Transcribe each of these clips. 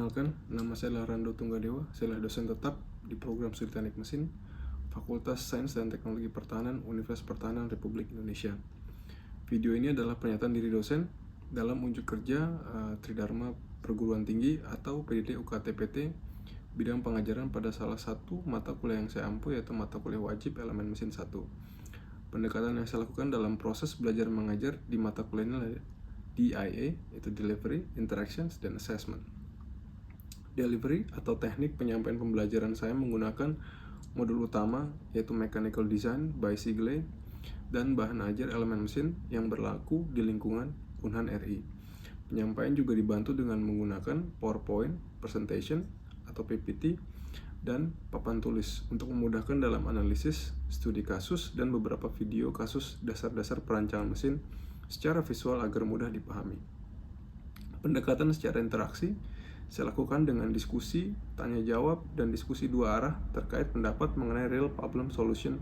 Perkenalkan, nama saya adalah Rando Tunggadewa. Saya adalah dosen tetap di program Studi Teknik Mesin, Fakultas Sains dan Teknologi Pertahanan, Universitas Pertahanan Republik Indonesia. Video ini adalah pernyataan diri dosen dalam unjuk kerja Tridharma Perguruan Tinggi atau PDD UKT-PT bidang pengajaran pada salah satu mata kuliah yang saya ampu, yaitu mata kuliah wajib elemen mesin 1. Pendekatan yang saya lakukan dalam proses belajar mengajar di mata kuliah ini adalah DIA, yaitu Delivery, Interactions, dan Assessment. Delivery atau teknik penyampaian pembelajaran saya menggunakan modul utama, yaitu Mechanical Design by Sigley dan bahan ajar elemen mesin yang berlaku di lingkungan Unhan RI. Penyampaian juga dibantu dengan menggunakan PowerPoint, Presentation atau PPT, dan papan tulis untuk memudahkan dalam analisis, studi kasus, dan beberapa video kasus dasar-dasar perancangan mesin secara visual agar mudah dipahami. Pendekatan secara interaksi saya lakukan dengan diskusi, tanya jawab, dan diskusi dua arah terkait pendapat mengenai real problem solution.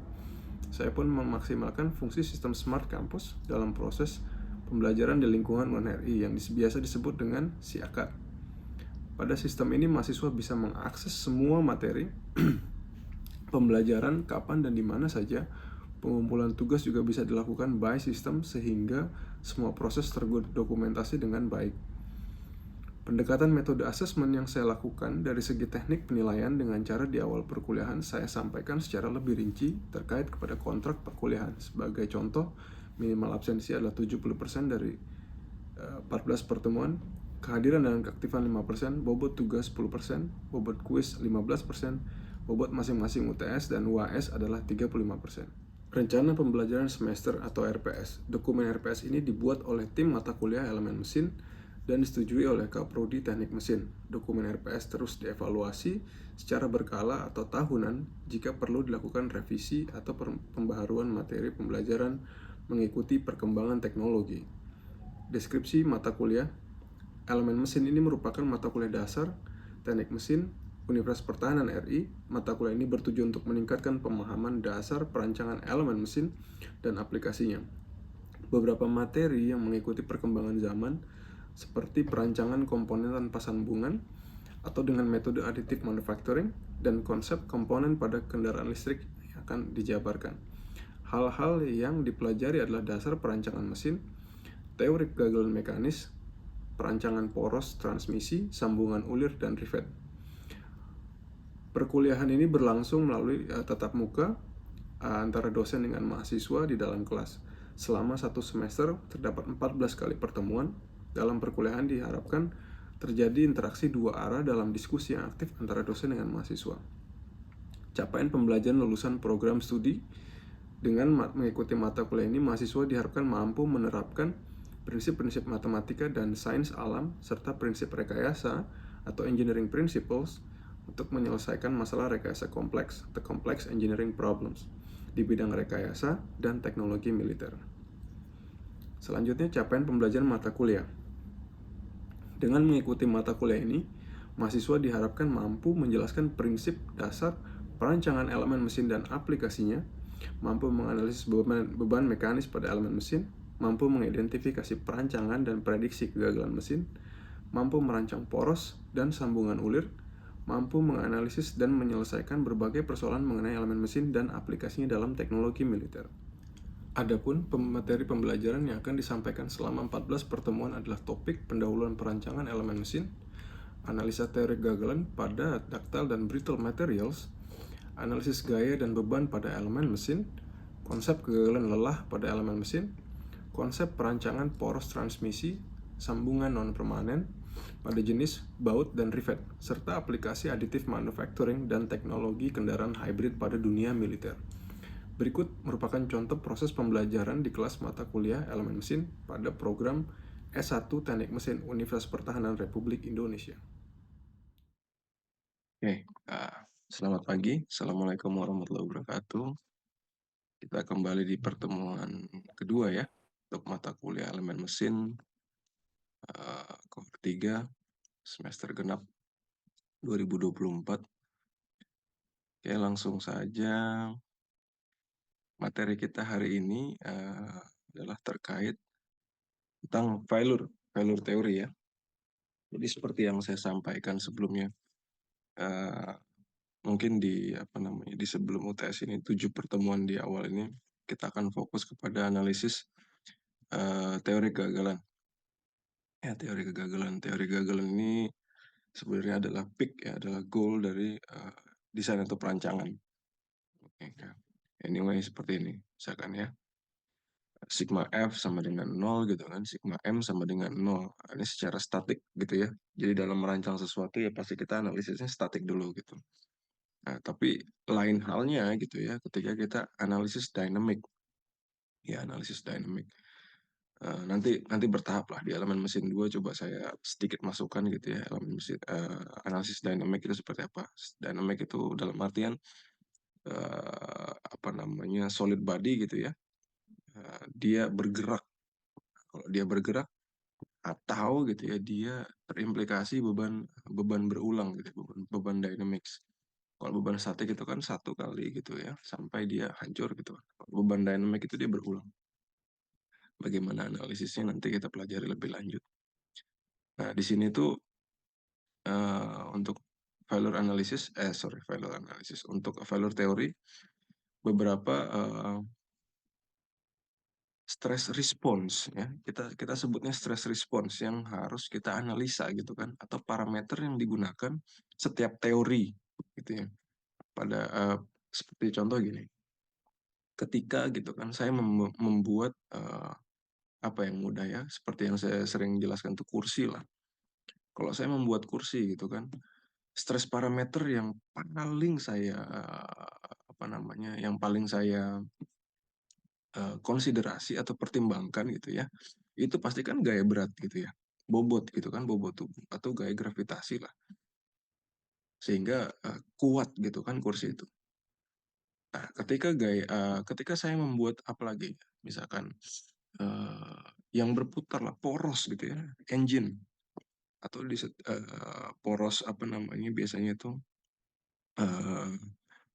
Saya pun memaksimalkan fungsi sistem Smart Campus dalam proses pembelajaran di lingkungan UNRI yang biasa disebut dengan SIAKA. Pada sistem ini, mahasiswa bisa mengakses semua materi pembelajaran kapan dan di mana saja. Pengumpulan tugas juga bisa dilakukan by system sehingga semua proses terdokumentasi dengan baik. Pendekatan metode asesmen yang saya lakukan dari segi teknik penilaian dengan cara di awal perkuliahan saya sampaikan secara lebih rinci terkait kepada kontrak perkuliahan. Sebagai contoh, minimal absensi adalah 70% dari 14 pertemuan, kehadiran dan keaktifan 5%, bobot tugas 10%, bobot kuis 15%, bobot masing-masing UTS dan UAS adalah 35%. Rencana pembelajaran semester atau RPS. Dokumen RPS ini dibuat oleh tim mata kuliah elemen mesin dan disetujui oleh Kaprodi Teknik Mesin. Dokumen RPS terus dievaluasi secara berkala atau tahunan jika perlu dilakukan revisi atau pembaharuan materi pembelajaran mengikuti perkembangan teknologi. Deskripsi mata kuliah. Elemen mesin ini merupakan mata kuliah dasar Teknik Mesin Universitas Pertahanan RI. Mata kuliah ini bertujuan untuk meningkatkan pemahaman dasar perancangan elemen mesin dan aplikasinya. Beberapa materi yang mengikuti perkembangan zaman seperti perancangan komponen tanpa sambungan atau dengan metode additive manufacturing dan konsep komponen pada kendaraan listrik yang akan dijabarkan. Hal-hal yang dipelajari adalah dasar perancangan mesin, teori kegagalan mekanis, perancangan poros transmisi, sambungan ulir, dan rivet. Perkuliahan ini berlangsung melalui tatap muka antara dosen dengan mahasiswa di dalam kelas. Selama satu semester terdapat 14 kali pertemuan. Dalam perkuliahan diharapkan terjadi interaksi dua arah dalam diskusi yang aktif antara dosen dengan mahasiswa. Capaian pembelajaran lulusan program studi. Dengan mengikuti mata kuliah ini, mahasiswa diharapkan mampu menerapkan prinsip-prinsip matematika dan sains alam serta prinsip rekayasa atau engineering principles untuk menyelesaikan masalah rekayasa kompleks, the complex engineering problems, di bidang rekayasa dan teknologi militer. Selanjutnya, capaian pembelajaran mata kuliah. Dengan mengikuti mata kuliah ini, mahasiswa diharapkan mampu menjelaskan prinsip dasar perancangan elemen mesin dan aplikasinya, mampu menganalisis beban mekanis pada elemen mesin, mampu mengidentifikasi perancangan dan prediksi kegagalan mesin, mampu merancang poros dan sambungan ulir, mampu menganalisis dan menyelesaikan berbagai persoalan mengenai elemen mesin dan aplikasinya dalam teknologi militer. Adapun materi pembelajaran yang akan disampaikan selama 14 pertemuan adalah topik pendahuluan perancangan elemen mesin, analisa teori kegagalan pada ductile dan brittle materials, analisis gaya dan beban pada elemen mesin, konsep kegagalan lelah pada elemen mesin, konsep perancangan poros transmisi, sambungan non-permanen pada jenis baut dan rivet, serta aplikasi additive manufacturing dan teknologi kendaraan hybrid pada dunia militer. Berikut merupakan contoh proses pembelajaran di kelas mata kuliah elemen mesin pada program S1 Teknik Mesin Universitas Pertahanan Republik Indonesia. Oke, selamat pagi. Assalamualaikum warahmatullahi wabarakatuh. Kita kembali di pertemuan kedua ya, untuk mata kuliah elemen mesin cohort 3 semester genap 2024. Oke, langsung saja. Materi kita hari ini adalah terkait tentang failure teori ya. Jadi seperti yang saya sampaikan sebelumnya, eee, mungkin di sebelum UTS ini 7 pertemuan di awal ini, kita akan fokus kepada analisis, teori kegagalan. Ya, teori kegagalan. Teori kegagalan ini sebenarnya adalah peak ya, adalah goal dari, desain atau perancangan. Oke, Kak. Anyway seperti ini, misalkan ya, sigma F sama dengan 0 gitu kan, sigma M sama dengan 0. Ini secara statik gitu ya. Jadi dalam merancang sesuatu ya pasti kita analisisnya statik dulu gitu. Nah, tapi lain halnya gitu ya ketika kita analisis dynamic. Ya, analisis dynamic. Nanti nanti bertahap lah di elemen mesin 2 coba saya sedikit masukkan gitu ya, elemen mesin analisis dynamic itu seperti apa. Dynamic itu dalam artian, apa namanya, solid body gitu ya, dia bergerak. Kalau dia bergerak atau gitu ya, dia terimplikasi beban beban berulang gitu ya, beban dynamics. Kalau beban statik itu kan satu kali gitu ya, sampai dia hancur gitu. Kalau beban dynamic itu dia berulang. Bagaimana analisisnya nanti kita pelajari lebih lanjut. Nah, di sini tuh untuk failure analysis, untuk failure teori, beberapa stress response ya, kita sebutnya stress response yang harus kita analisa gitu kan, atau parameter yang digunakan setiap teori gitu ya. Seperti contoh gini, ketika gitu kan saya membuat, apa yang mudah ya, seperti yang saya sering jelaskan tuh kursi lah. Kalau saya membuat kursi gitu kan, stres parameter yang paling saya, apa namanya, yang paling saya, konsiderasi atau pertimbangkan gitu ya, itu pasti kan gaya berat gitu ya, bobot gitu kan, bobot tubuh atau gaya gravitasi lah, sehingga, kuat gitu kan kursi itu. Nah, ketika saya membuat apalagi, misalkan, yang berputar lah, poros gitu ya, engine atau poros apa namanya biasanya itu, eee,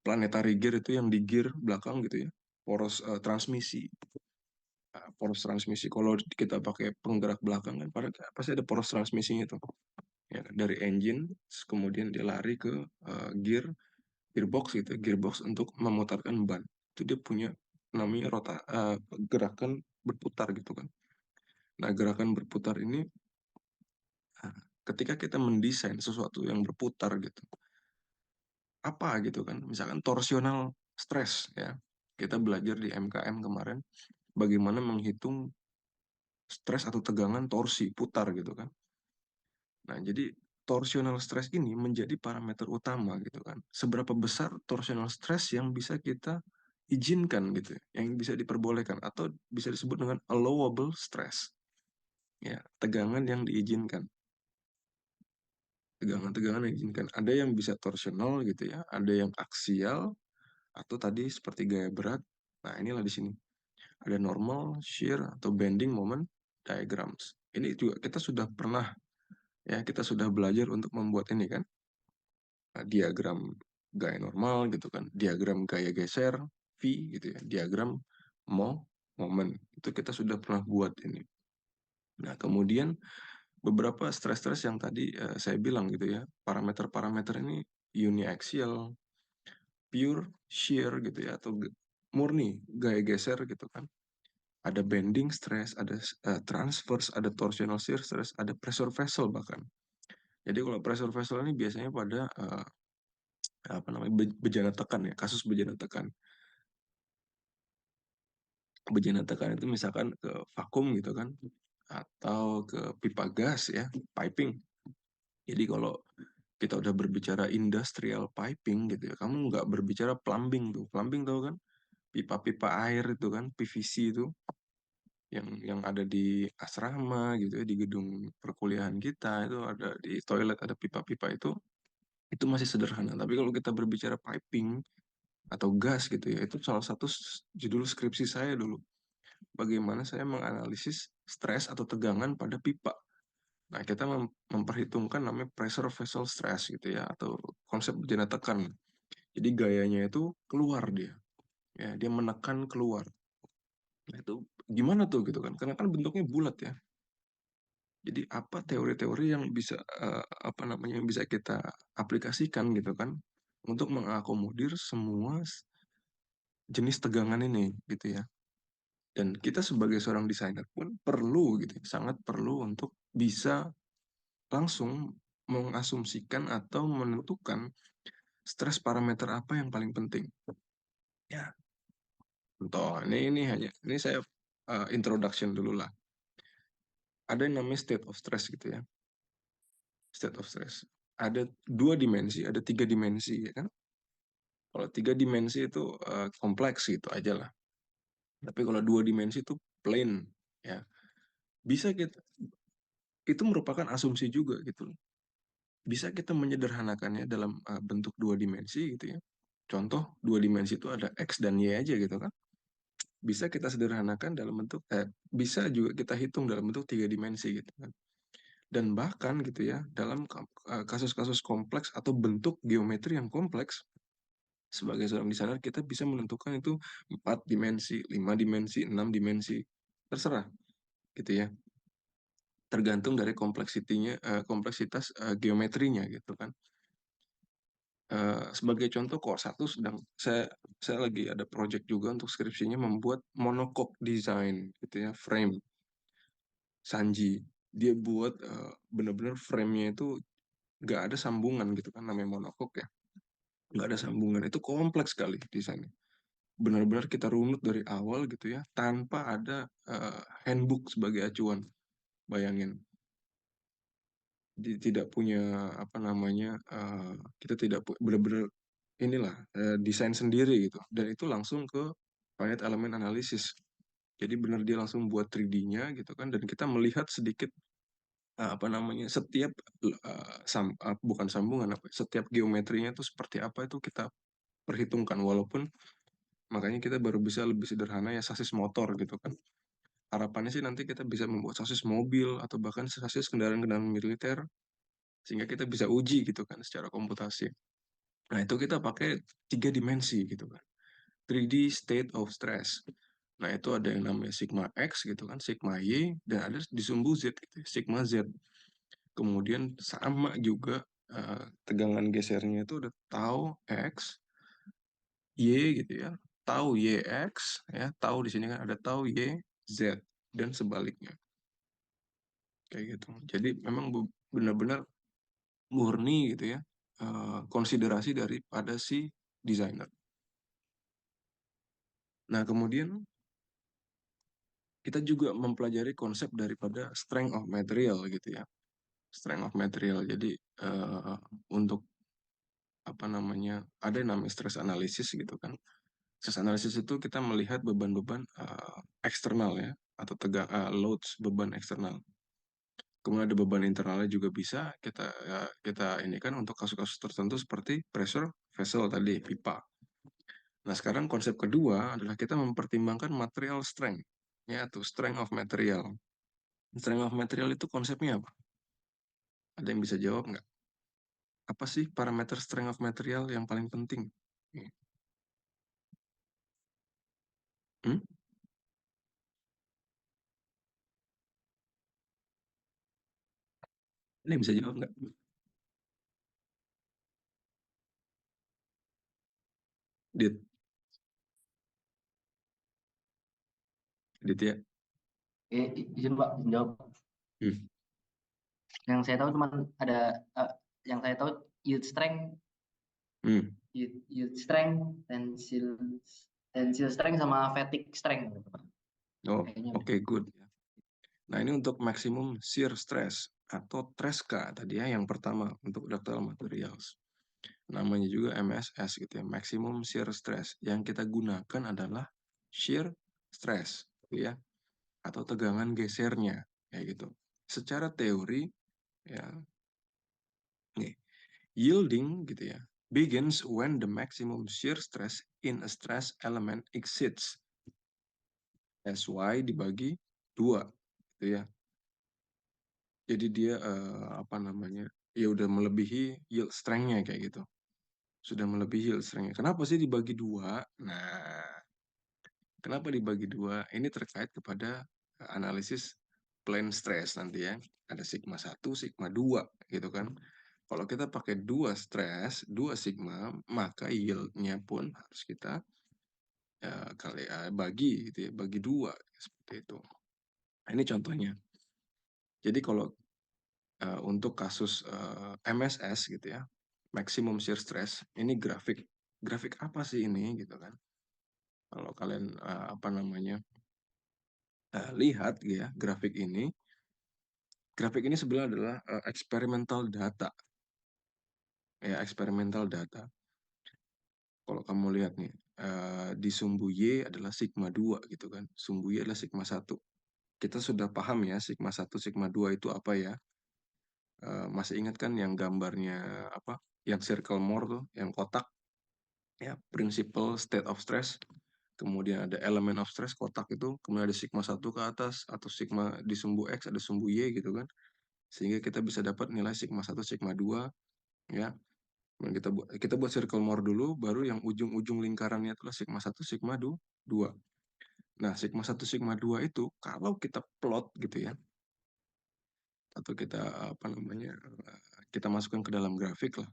planetary gear itu yang di gear belakang gitu ya, poros, transmisi. Poros transmisi kalau kita pakai penggerak belakang kan pasti ada poros transmisinya tuh, ya kan, dari engine, terus kemudian dia lari ke, gearbox gitu ya, gearbox untuk memutarkan ban. Itu dia punya namanya gerakan berputar gitu kan. Nah, gerakan berputar ini, ketika kita mendesain sesuatu yang berputar gitu, apa gitu kan, misalkan torsional stress ya, kita belajar di MKM kemarin, bagaimana menghitung stres atau tegangan torsi, putar gitu kan. Nah, jadi torsional stress ini menjadi parameter utama gitu kan. Seberapa besar torsional stress yang bisa kita izinkan gitu ya, yang bisa diperbolehkan atau bisa disebut dengan allowable stress. Ya, tegangan yang diizinkan. Tegangan-tegangan yang diizinkan. Ada yang bisa torsional gitu ya, ada yang aksial atau tadi seperti gaya berat. Nah, inilah di sini. Ada normal, shear atau bending moment diagrams. Ini juga kita sudah pernah ya, kita sudah belajar untuk membuat ini kan, diagram gaya normal gitu kan, diagram gaya geser V gitu ya, diagram moment itu kita sudah pernah buat ini. Nah, kemudian beberapa stres-stres yang tadi saya bilang gitu ya, parameter-parameter ini uniaxial, pure shear gitu ya, atau murni gaya geser gitu kan. Ada bending stress, ada transverse, ada torsional shear stress, ada pressure vessel bahkan. Jadi kalau pressure vessel ini biasanya pada apa namanya, bejana tekan ya, kasus bejana tekan. Bejana tekan itu misalkan ke vakum gitu kan, atau ke pipa gas ya, piping. Jadi kalau kita udah berbicara industrial piping gitu ya, kamu nggak berbicara plumbing tuh. Plumbing tahu kan? Pipa-pipa air itu kan, PVC itu, yang ada di asrama gitu ya, di gedung perkuliahan kita, itu ada di toilet ada pipa-pipa itu masih sederhana. Tapi kalau kita berbicara piping atau gas gitu ya, itu salah satu judul skripsi saya dulu. Bagaimana saya menganalisis stres atau tegangan pada pipa. Nah, kita memperhitungkan namanya pressure vessel stress gitu ya, atau konsep bejana tekan. Jadi gayanya itu keluar dia, ya, dia menekan keluar. Nah, itu gimana tuh gitu kan? Karena kan bentuknya bulat ya. Jadi apa teori-teori yang bisa, apa namanya, yang bisa kita aplikasikan gitu kan, untuk mengakomodir semua jenis tegangan ini gitu ya. Dan kita sebagai seorang desainer pun perlu gitu ya, sangat perlu untuk bisa langsung mengasumsikan atau menentukan stres parameter apa yang paling penting. Ya, contoh ini saya, introduction dulu lah. Ada yang namanya state of stress gitu ya, state of stress. Ada 2 dimensi, ada 3 dimensi ya kan. Kalau 3 dimensi itu, kompleks gitu aja lah. Tapi kalau 2 dimensi itu plain ya. Bisa kita itu merupakan asumsi juga gitu loh. Bisa kita menyederhanakannya dalam, bentuk 2 dimensi gitu ya. Contoh 2 dimensi itu ada X dan Y aja gitu kan. Bisa kita sederhanakan dalam bentuk bisa juga kita hitung dalam bentuk 3 dimensi gitu kan. Dan bahkan gitu ya, dalam kasus-kasus kompleks atau bentuk geometri yang kompleks, sebagai seorang desainer kita bisa menentukan itu 4 dimensi, 5 dimensi, 6 dimensi, terserah gitu ya. Tergantung dari kompleksitas, geometrinya gitu kan. Sebagai contoh satu saya lagi ada project juga untuk skripsinya membuat monocoque design gitu ya, frame Sanji. Dia buat, bener-bener frame-nya itu nggak ada sambungan gitu kan, namanya monocoque ya, nggak ada sambungan, itu kompleks sekali desainnya. Benar-benar kita runut dari awal gitu ya, tanpa ada, handbook sebagai acuan, bayangin. Tidak punya, apa namanya, kita tidak benar-benar inilah, desain sendiri gitu, dan itu langsung ke finite element analysis. Jadi benar dia langsung buat 3D-nya gitu kan, dan kita melihat sedikit, apa namanya, setiap, bukan sambungan, setiap geometrinya itu seperti apa itu kita perhitungkan, walaupun makanya kita baru bisa lebih sederhana ya sasis motor gitu kan. Harapannya sih nanti kita bisa membuat sasis mobil atau bahkan sasis kendaraan-kendaraan militer, sehingga kita bisa uji gitu kan secara komputasi. Nah, itu kita pakai 3 dimensi gitu kan. 3D state of stress. Nah, itu ada yang namanya sigma X gitu kan, sigma Y, dan ada disumbu Z gitu, sigma Z. Kemudian sama juga, tegangan gesernya itu ada tau X, Y gitu ya, tau YX ya, tau di sini kan ada tau Y, Z, dan sebaliknya. Kayak gitu. Jadi memang benar-benar murni gitu ya, konsiderasi daripada si desainer. Nah, kemudian kita juga mempelajari konsep daripada strength of material gitu ya. Strength of material. Jadi, untuk apa namanya, ada yang namanya stress analysis gitu kan. Stress analysis itu kita melihat beban-beban, eksternal ya, atau loads, beban eksternal. Kemudian ada beban internalnya juga bisa kita ini kan untuk kasus-kasus tertentu seperti pressure vessel tadi, pipa. Nah, sekarang konsep kedua adalah kita mempertimbangkan material strength, ya, atau strength of material. Strength of material itu konsepnya apa? Ada yang bisa jawab nggak? Apa sih parameter strength of material yang paling penting? Hmm? Ada yang bisa jawab nggak? Dit, Dit ya. Izin Pak, izin jawab. Hmm. Yang saya tahu cuma ada yang saya tahu yield strength, Hmm. yield strength, tensile strength sama fatigue strength gitu, Pak. Oh, Kayaknya oke, good. Nah, ini untuk maximum shear stress atau TRESCA tadi ya, yang pertama untuk ductile materials. Namanya juga MSS gitu ya, maximum shear stress. Yang kita gunakan adalah shear stress gitu ya, atau tegangan gesernya kayak gitu. Secara teori ya, nih, yielding gitu ya, begins when the maximum shear stress in a stress element exceeds SY dibagi 2 gitu ya. Jadi dia, apa namanya, ya udah melebihi yield strength-nya kayak gitu. Sudah melebihi yield strength-nya. Kenapa sih dibagi 2? Nah, kenapa dibagi 2? Ini terkait kepada, analisis plane stress nanti ya. Ada sigma 1, sigma 2 gitu kan. Kalau kita pakai 2 stress, 2 sigma, maka yield-nya pun harus kita bagi gitu ya, bagi 2 seperti itu. Nah, ini contohnya. Jadi kalau untuk kasus MSS gitu ya, maximum shear stress, ini grafik apa sih ini gitu kan. Kalau kalian lihat ya grafik ini sebenarnya adalah experimental data ya, experimental data. Kalau kamu lihat nih di sumbu Y adalah sigma 2 gitu kan, sumbu Y adalah sigma 1. Kita sudah paham ya sigma 1 sigma 2 itu apa ya. Masih ingat kan yang gambarnya apa, yang circle Moore tuh, yang kotak ya, principal state of stress, kemudian ada element of stress kotak itu, kemudian ada sigma 1 ke atas, atau sigma di sumbu X ada sumbu Y gitu kan, sehingga kita bisa dapat nilai sigma 1 sigma 2 ya. Kemudian kita buat circle Moore dulu, baru yang ujung-ujung lingkarannya itulah sigma 1 sigma 2. Nah sigma 1 sigma 2 itu kalau kita plot gitu ya, atau kita kita masukkan ke dalam grafik lah.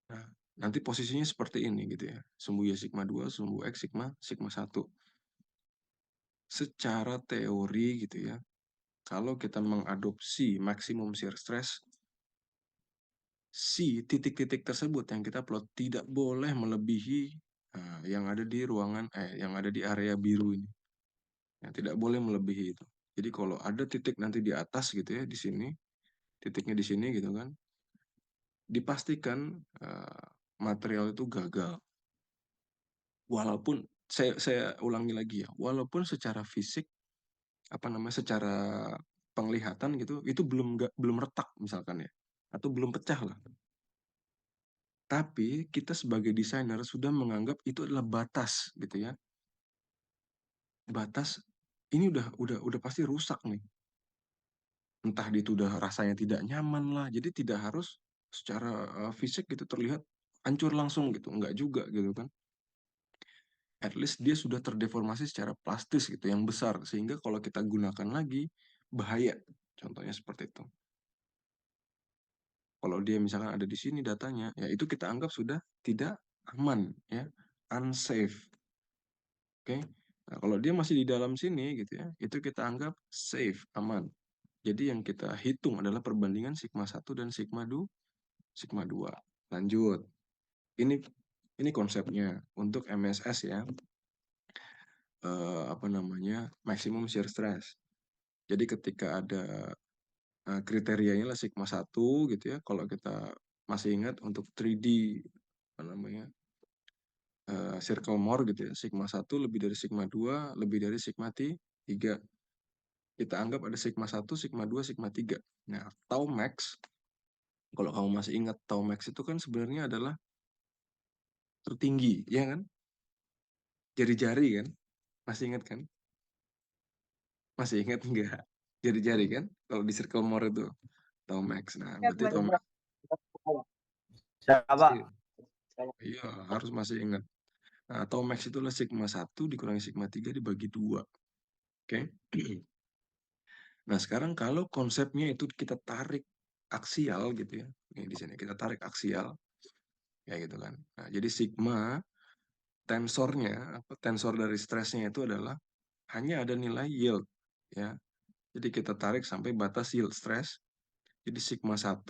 Nah, nanti posisinya seperti ini gitu ya. Sumbu Y sigma 2, sumbu X sigma 1. Secara teori gitu ya, kalau kita mengadopsi maximum shear stress, si titik-titik tersebut yang kita plot tidak boleh melebihi yang ada di yang ada di area biru ini. Ya, tidak boleh melebihi itu. Jadi kalau ada titik nanti di atas gitu ya, di sini, titiknya di sini gitu kan, dipastikan material itu gagal. Walaupun saya ulangi lagi ya, walaupun secara fisik secara penglihatan gitu itu belum retak misalkan ya, atau belum pecah lah. Tapi kita sebagai desainer sudah menganggap itu adalah batas gitu ya. Batas ini udah pasti rusak nih. Entah itu udah rasanya tidak nyaman lah. Jadi tidak harus secara fisik gitu terlihat hancur langsung gitu, enggak juga gitu kan. At least dia sudah terdeformasi secara plastis gitu yang besar, sehingga kalau kita gunakan lagi bahaya. Contohnya seperti itu. Kalau dia misalkan ada di sini datanya, ya itu kita anggap sudah tidak aman ya, unsafe. Oke. Nah, kalau dia masih di dalam sini gitu ya, itu kita anggap safe, aman. Jadi yang kita hitung adalah perbandingan sigma 1 dan sigma 2. Lanjut. Ini konsepnya untuk MSS ya. Maximum shear stress. Jadi ketika ada kriterianya lah sigma 1 gitu ya. Kalau kita masih ingat untuk 3D circle Moore gitu ya. Sigma 1 lebih dari sigma 2, lebih dari sigma 3. Kita anggap ada sigma 1, sigma 2, sigma 3. Nah, tau max, kalau kamu masih ingat, tau max itu kan sebenarnya adalah tertinggi, ya kan? Jari-jari kan? Masih ingat kan? Masih ingat enggak? Jari-jari kan? Kalau di circle Moore itu tau max. Nah, berarti tau max Siapa? iya, harus masih ingat. Nah, tau max itu adalah sigma 1 dikurangi sigma 3 dibagi 2. Oke? Nah, sekarang kalau konsepnya itu kita tarik aksial gitu ya. Ini di sini kita tarik aksial. Ya gitu kan. Nah, jadi sigma tensor dari stresnya itu adalah hanya ada nilai yield ya. Jadi kita tarik sampai batas yield stress. Jadi sigma 1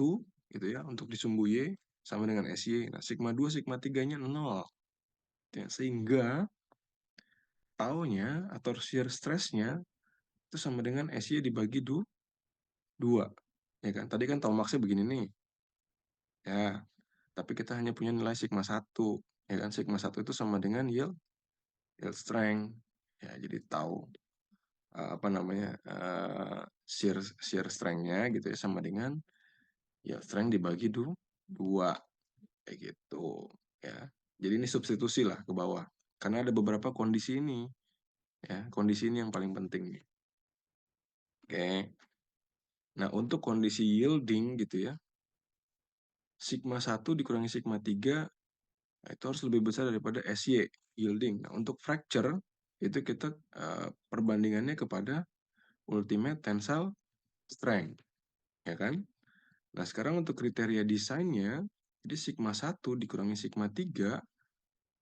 gitu ya untuk di sumbu Y sama dengan SY. Nah, sigma 2, sigma 3-nya 0. Ya, sehingga taunya atau shear stress-nya itu sama dengan SY dibagi 2. Ya kan? Tadi kan tau max-nya begini nih. Ya, tapi kita hanya punya nilai sigma 1. Ya kan? Sigma 1 itu sama dengan yield strength. Ya, jadi tahu shear strength-nya gitu ya sama dengan yield strength dibagi 2 kayak gitu ya. Jadi ini substitusi lah ke bawah. Karena ada beberapa kondisi ini ya, kondisi ini yang paling penting nih. Oke. Nah, untuk kondisi yielding gitu ya, sigma 1 dikurangi sigma 3 itu harus lebih besar daripada SY yielding. Nah, untuk fracture itu kita perbandingannya kepada ultimate tensile strength, ya kan? Nah, sekarang untuk kriteria desainnya, jadi sigma 1 dikurangi sigma 3,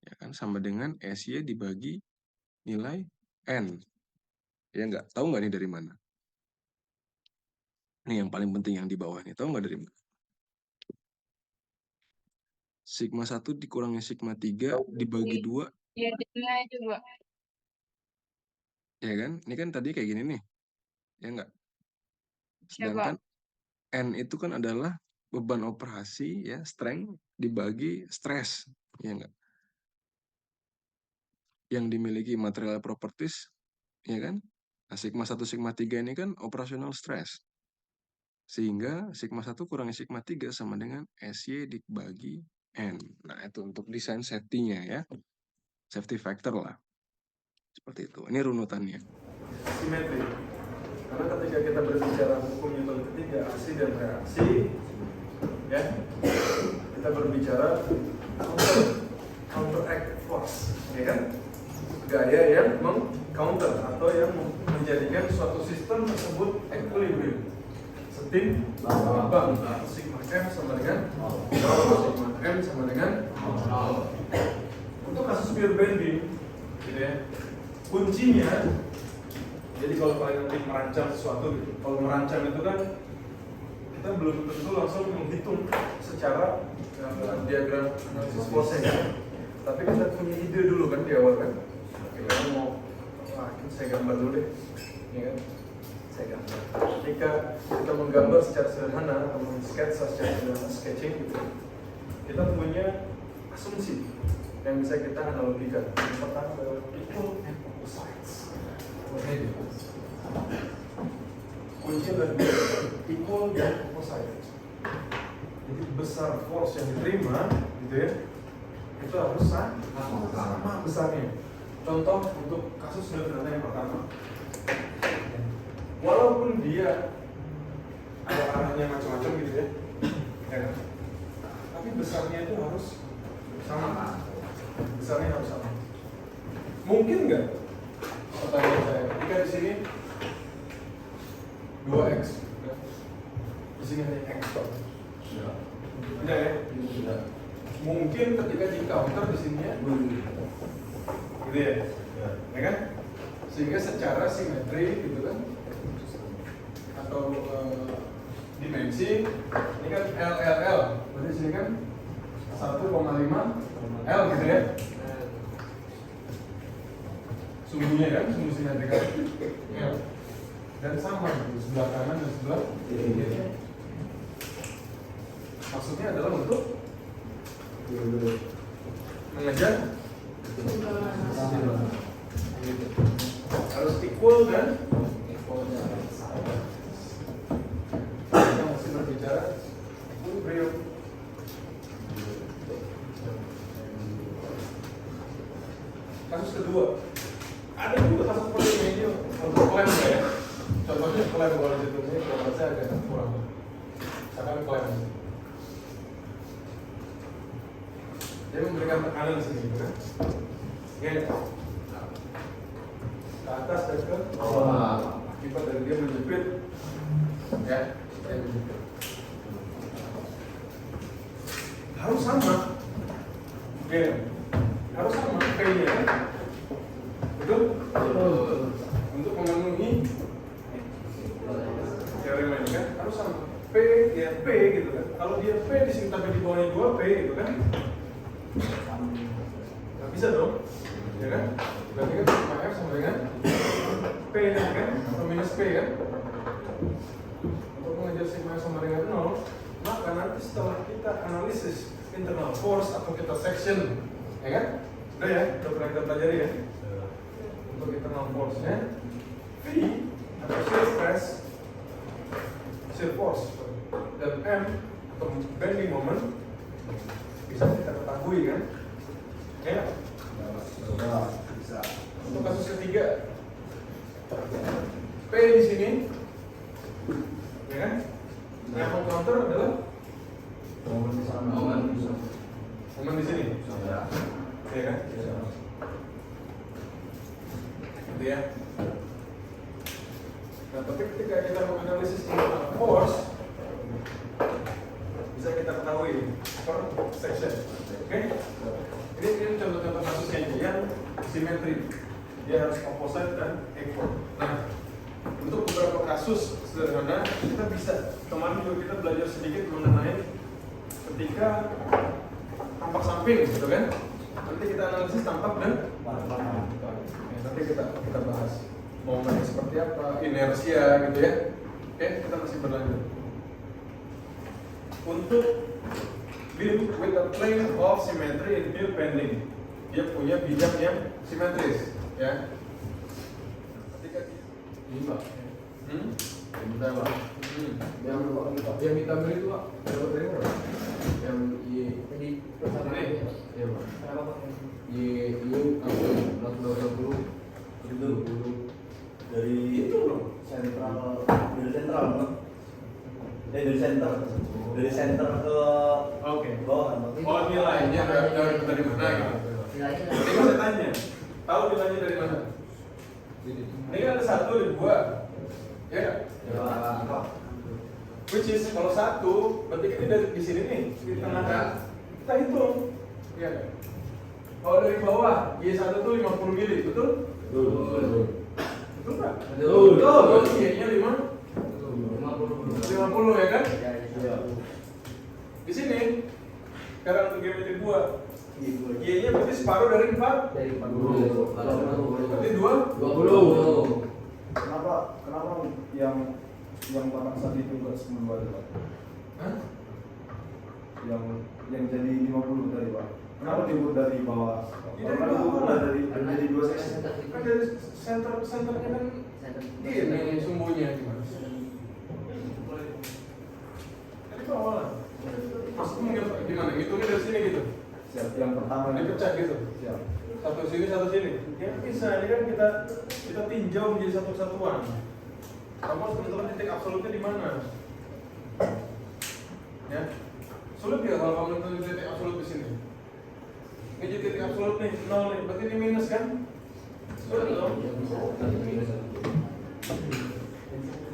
ya kan, sama dengan SY dibagi nilai N. Ya nggak? Tahu nggak nih dari mana? Ini yang paling penting yang di bawah nih. Tahu nggak dari mana? Sigma 1 dikurangi sigma 3 dibagi 2, Iya, nilai coba. ya kan? Ini kan tadi kayak gini nih, ya nggak? Coba. Sedangkan N itu kan adalah beban operasi, ya, strength dibagi stres, ya nggak? Yang dimiliki material properties, ya kan? Nah, sigma 1, sigma 3 ini kan operational stress. Sehingga sigma 1 kurangi sigma 3 sama dengan SY dibagi N. Nah, itu untuk desain safety-nya ya. Safety factor lah. Seperti itu. Ini runutannya. Simetri. Karena ketika kita berbicara hukum Newton ketiga, aksi dan reaksi, ya, kita berbicara counteract force, ya kan? Gaya yang meng-counter atau yang menjadikan suatu sistem tersebut equilibrium. Setim bang, sigma M sama dengan 0, sigma M sama dengan 0. Untuk kasus pure bending, gitu ya, kuncinya, jadi kalau kalian nanti merancang sesuatu, gitu, kalau merancang itu kan kita belum tentu langsung menghitung secara diagram analisis force-nya, tapi kita punya ide dulu kan di awal kan. Oke, kamu mau, saya gambar dulu deh, ya kan? Saya gambar. Ketika kita menggambar secara sederhana atau sketsa secara sederhana, sketching gitu, kita punya asumsi yang bisa kita analogikan. Yang pertama adalah equal and opposites. Kunci adalah equal dan opposite. Jadi besar force yang diterima, gitu ya, itu harus sama besarnya. Contoh untuk kasus sederhana yang pertama, walaupun dia ada arahnya macam-macam gitu ya, ya, tapi besarnya itu harus sama. Besarnya harus sama. Mungkin nggak? Pertanyaan saya, jika di sini 2x, di sini hanya x. Tidak ya? Tidak. Mungkin ketika di counter di sininya gitu ya, ya kan? Sehingga secara simetri gitu kan, atau dimensi ini kan L, berarti sini kan 1,5 L gitu ya. Sumbunya kan, sumbu simetri kan L. Dan sama gitu, sebelah kanan dan sebelah kiri. Maksudnya adalah untuk mengejar harus equal dan kita masih berbicara equilibrium. Kasus kedua, ada juga kasus seperti ini untuk klaim ya. Contohnya klaim kalau di situ ini kalau saya agak kurang. Misalkan klaim, dia memberikan tekanan sini, gitu kan? Ya, ke atas dan ke bawah. Akibat dari dia menjepit, ya, dia menjepit. Harus sama, ya, harus sama P-nya kan? Betul? Untuk memenuhi teorema ini kan harus sama. P ya P gitu kan. Kalau dia P di sini tapi di bawahnya 2P gitu kan. Nggak bisa dong. Ya kan? Berarti kan sigma F sama dengan P kan? Atau minus P kan? Untuk mengejar sigma F sama dengan 0, maka nanti setelah kita analisis internal force atau kita section, ya kan? Udah ya, udah pernah kita pelajari ya. Untuk internal force-nya, V atau shear stress, shear force, dan M atau bending moment bisa kita ketahui kan? Ya? Bisa. Untuk kasus ketiga, P di sini, ya kan? Yang counter adalah momen di sini, ya kan? Gitu ya. Nah, analisis force bisa kita ketahui per section. Oke? Ini contoh-contoh kasusnya yang simetri. Dia harus opposite dan equal. Nah, untuk beberapa kasus sederhana kita bisa, kemarin juga kita belajar sedikit mengenai ketika tampak samping, gitu kan? Nanti kita analisis tampak dan nanti kita bahas momennya seperti apa, inersia gitu ya. Oke, kita masih berlanjut. Untuk beam with a plane of symmetry in field bending, dia punya bidang yang simetris, ya. Ketika ini Pak, bentar Pak, yang hitam itu Pak, dapat dari mana? Yang ini, ya Pak. Ini apa? 20 itu dari itu loh. sentral Bang. Dari center ke Oke. bawah. Oh, nilainya dari mana gitu? Jadi saya tanya, tahu nilainya dari mana? Ini kan ada 1 dan 2, ya? Which is kalau 1, berarti ini dari di sini nih, di tengah kan? Kita hitung, ya kan? Kalau dari bawah, Y1 tuh 50 mili, betul? Betul nggak? Betul. Y-nya 50 ya kan? Di sini, sekarang untuk geometri 2, Y-nya berarti separuh dari 4. Berarti 20. Kenapa yang pada saat itu enggak 10 ada Pak? Hah? Yang jadi 50 tadi Pak? Kenapa diukur dari bawah? Dari Karena bawah. diukur dari 2 seksi. Kan dari senternya kan ini sumbunya gimana? Dari bawah lah. Maksudnya gimana? Hitungnya dari sini gitu? Siap. Yang pertama Dipecah gitu? Siap. Satu sini, satu sini. Ya bisa, ini kan kita tinjau menjadi satu kesatuan. Kamu harus menentukan titik absolutnya di mana? Ya, sulit ya kalau kamu menentukan titik absolut di sini. Ini jadi titik absolut nih, 0 nih, berarti ini minus kan? Sulit dong.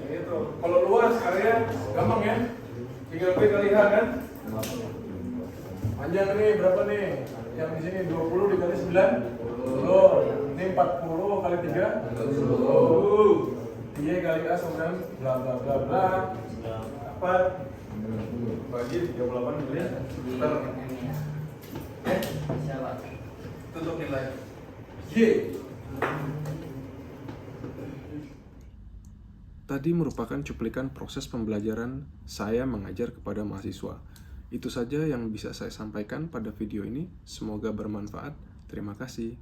Ya gitu. Kalau luas area gampang ya, tinggal B kali H kan? Panjang nih berapa nih? Yang di sini 20 dikali 9. Ini 40 kali 3. 10. Y kali A sama bla bla bla bla. Dapat bagi 38 milimeter. Itu untuk nilai Y. Tadi merupakan cuplikan proses pembelajaran saya mengajar kepada mahasiswa. Itu saja yang bisa saya sampaikan pada video ini. Semoga bermanfaat. Terima kasih.